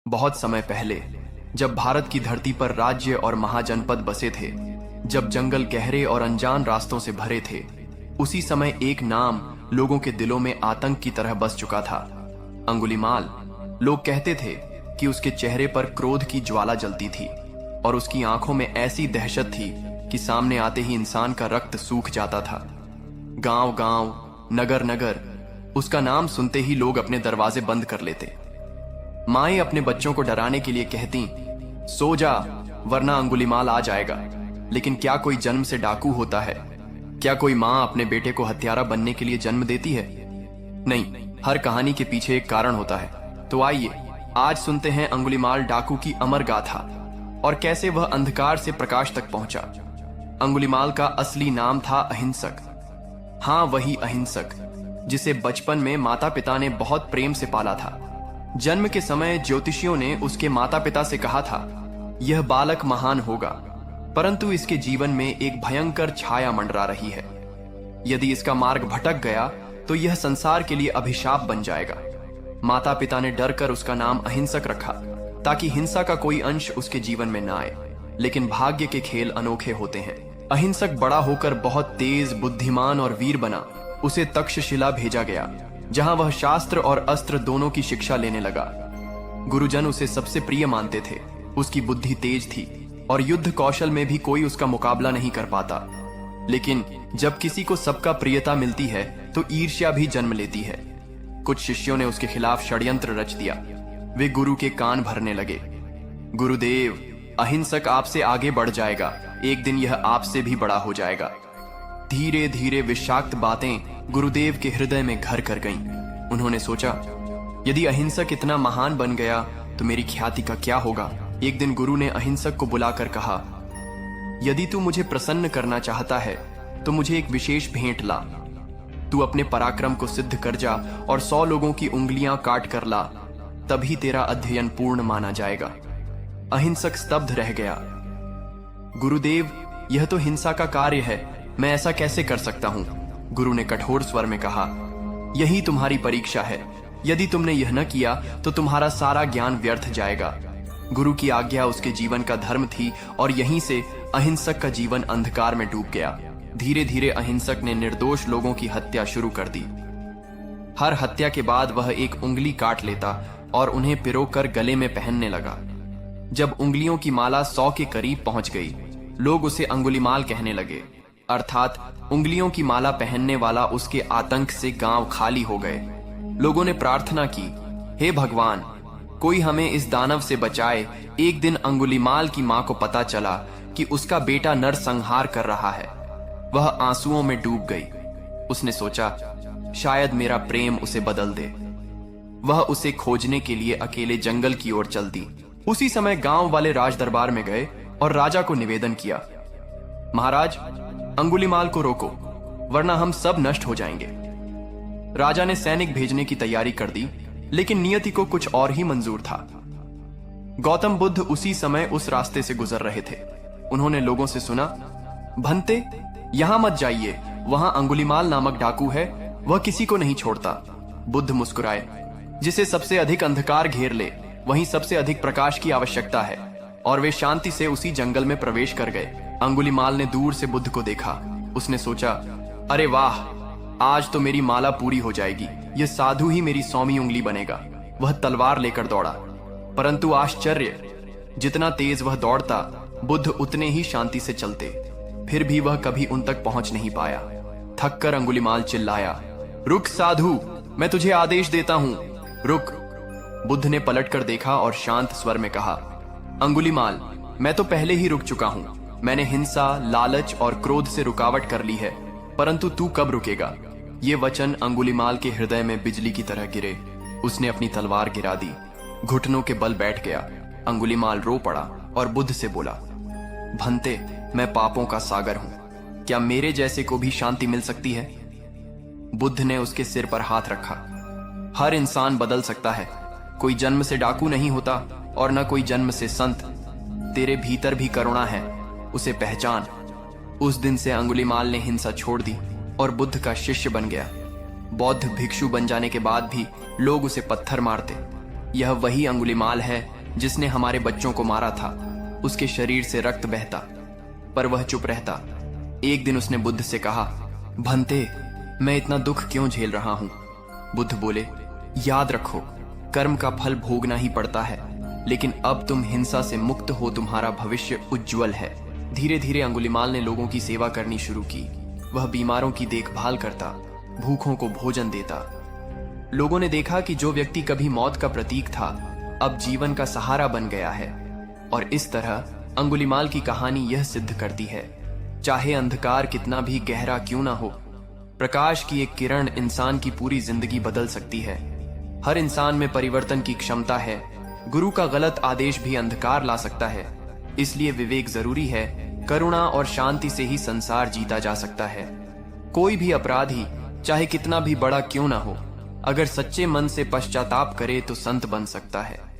बहुत समय पहले, जब भारत की धरती पर राज्य और महाजनपद बसे थे, जब जंगल गहरे और अनजान रास्तों से भरे थे, उसी समय एक नाम लोगों के दिलों में आतंक की तरह बस चुका था। अंगुलीमाल। लोग कहते थे कि उसके चेहरे पर क्रोध की ज्वाला जलती थी और उसकी आंखों में ऐसी दहशत थी कि सामने आते ही इंसान का रक्त सूख जाता था। गांव गांव, नगर नगर उसका नाम सुनते ही लोग अपने दरवाजे बंद कर लेते। माएं अपने बच्चों को डराने के लिए कहती, सो जा वरना अंगुलीमाल आ जाएगा। लेकिन क्या कोई जन्म से डाकू होता है? क्या कोई मां अपने बेटे को हत्यारा बनने के लिए जन्म देती है? नहीं, हर कहानी के पीछे एक कारण होता है। तो आइए आज सुनते हैं अंगुलीमाल डाकू की अमर गाथा और कैसे वह अंधकार से प्रकाश तक पहुंचा। अंगुलीमाल का असली नाम था अहिंसक। हाँ, वही अहिंसक जिसे बचपन में माता पिता ने बहुत प्रेम से पाला था। जन्म के समय ज्योतिषियों ने उसके माता पिता से कहा था, यह बालक महान होगा, परंतु इसके जीवन में एक भयंकर छाया मंडरा रही है। यदि इसका मार्ग भटक गया तो यह संसार के लिए अभिशाप बन जाएगा। माता पिता ने डरकर उसका नाम अहिंसक रखा ताकि हिंसा का कोई अंश उसके जीवन में न आए। लेकिन भाग्य के खेल अनोखे होते हैं। अहिंसक बड़ा होकर बहुत तेज, बुद्धिमान और वीर बना। उसे तक्षशिला भेजा गया, जहां वह शास्त्र और अस्त्र दोनों की शिक्षा लेने लगा। गुरुजन उसे सबसे प्रिय मानते थे। उसकी बुद्धि तेज थी और युद्ध कौशल में भी कोई उसका मुकाबला नहीं कर पाता। लेकिन जब किसी को सबका प्रियता मिलती है तो ईर्ष्या भी जन्म लेती है। कुछ शिष्यों ने उसके खिलाफ षड्यंत्र रच दिया। वे गुरु के कान भरने लगे। गुरुदेव, अहिंसक आपसे आगे बढ़ जाएगा, एक दिन यह आपसे भी बड़ा हो जाएगा। धीरे धीरे विषाक्त बातें गुरुदेव के हृदय में घर कर गईं। उन्होंने सोचा, यदि अहिंसक इतना महान बन गया तो मेरी ख्याति का क्या होगा। एक दिन गुरु ने अहिंसक को बुलाकर कहा, यदि तू मुझे प्रसन्न करना चाहता है तो मुझे एक विशेष भेंट ला। तू अपने पराक्रम को सिद्ध कर जा और 100 लोगों की उंगलियां काट कर ला, तभी तेरा अध्ययन पूर्ण माना जाएगा। अहिंसक स्तब्ध रह गया। गुरुदेव, यह तो हिंसा का कार्य है, मैं ऐसा कैसे कर सकता हूं? गुरु ने कठोर स्वर में कहा, यही तुम्हारी परीक्षा है। यदि तुमने यह न किया तो तुम्हारा सारा ज्ञान व्यर्थ जाएगा। गुरु की आज्ञा उसके जीवन का धर्म थी और यहीं से अहिंसक का जीवन अंधकार में डूब गया। धीरे धीरे अहिंसक ने निर्दोष लोगों की हत्या शुरू कर दी। हर हत्या के बाद वह एक उंगली काट लेता और उन्हें पिरोकर गले में पहनने लगा। जब उंगलियों की माला 100 के करीब पहुंच गई, लोग उसे अंगुलीमाल कहने लगे, अर्थात उंगलियों की माला पहनने वाला। उसके आतंक से गांव खाली हो गए। लोगों ने प्रार्थना की, हे भगवान, कोई हमें इस दानव से बचाए। एक दिन अंगुलीमाल की मां को पता चला कि उसका बेटा नरसंहार कर रहा है। वह आंसुओं में डूब गई। उसने सोचा, शायद मेरा प्रेम उसे बदल दे। वह उसे खोजने के लिए अकेले जंगल की ओर चल दी। उसी समय गांव वाले राज दरबार में गए और राजा को निवेदन किया, महाराज, अंगुलीमाल को रोको वरना हम सब नष्ट हो जाएंगे। राजा ने सैनिक भेजने की तैयारी कर दी, लेकिन नियति को कुछ और ही मंजूर था। गौतम बुद्ध उसी समय उस रास्ते से गुजर रहे थे। उन्होंने लोगों से सुना, भंते, यहां मत जाइए, वहां अंगुलीमाल नामक डाकू है, वह किसी को नहीं छोड़ता। बुद्ध मुस्कुराए, जिसे सबसे अधिक अंधकार घेर ले वहीं सबसे अधिक प्रकाश की आवश्यकता है। और वे शांति से उसी जंगल में प्रवेश कर गए। अंगुलीमाल ने दूर से बुद्ध को देखा। उसने सोचा, अरे वाह, आज तो मेरी माला पूरी हो जाएगी। यह साधु ही मेरी 100वीं उंगली बनेगा। वह तलवार लेकर दौड़ा, परंतु आश्चर्य, जितना तेज वह दौड़ता, बुद्ध उतने ही शांति से चलते। फिर भी वह कभी उन तक पहुंच नहीं पाया। थककर अंगुलीमाल चिल्लाया, रुक साधु, मैं तुझे आदेश देता हूं, रुक। बुद्ध ने पलटकर देखा और शांत स्वर में कहा, अंगुलीमाल, मैं तो पहले ही रुक चुका हूं। मैंने हिंसा, लालच और क्रोध से रुकावट कर ली है, परंतु तू कब रुकेगा? ये वचन अंगुलीमाल के हृदय में बिजली की तरह गिरे। उसने अपनी तलवार गिरा दी, घुटनों के बल बैठ गया। अंगुलीमाल रो पड़ा और बुद्ध से बोला, भंते, मैं पापों का सागर हूं, क्या मेरे जैसे को भी शांति मिल सकती है? बुद्ध ने उसके सिर पर हाथ रखा। हर इंसान बदल सकता है, कोई जन्म से डाकू नहीं होता और न कोई जन्म से संत। तेरे भीतर भी करुणा है, उसे पहचान। उस दिन से अंगुलीमाल ने हिंसा छोड़ दी और बुद्ध का शिष्य बन गया। बौद्ध भिक्षु बन जाने के बाद भी लोग उसे पत्थर मारते, यह वही अंगुलीमाल है जिसने हमारे बच्चों को मारा था। उसके शरीर से रक्त बहता, पर वह चुप रहता। एक दिन उसने बुद्ध से कहा, भंते, मैं इतना दुख क्यों झेल रहा हूं? बुद्ध बोले, याद रखो, कर्म का फल भोगना ही पड़ता है, लेकिन अब तुम हिंसा से मुक्त हो, तुम्हारा भविष्य उज्जवल है। धीरे धीरे अंगुलीमाल ने लोगों की सेवा करनी शुरू की। वह बीमारों की देखभाल करता, भूखों को भोजन देता। लोगों ने देखा कि जो व्यक्ति कभी मौत का प्रतीक था, अब जीवन का सहारा बन गया है। और इस तरह अंगुलीमाल की कहानी यह सिद्ध करती है, चाहे अंधकार कितना भी गहरा क्यों ना हो, प्रकाश की एक किरण इंसान की पूरी जिंदगी बदल सकती है। हर इंसान में परिवर्तन की क्षमता है। गुरु का गलत आदेश भी अंधकार ला सकता है। इसलिए विवेक जरूरी है। करुणा और शांति से ही संसार जीता जा सकता है। कोई भी अपराधी, चाहे कितना भी बड़ा क्यों ना हो, अगर सच्चे मन से पश्चाताप करे तो संत बन सकता है।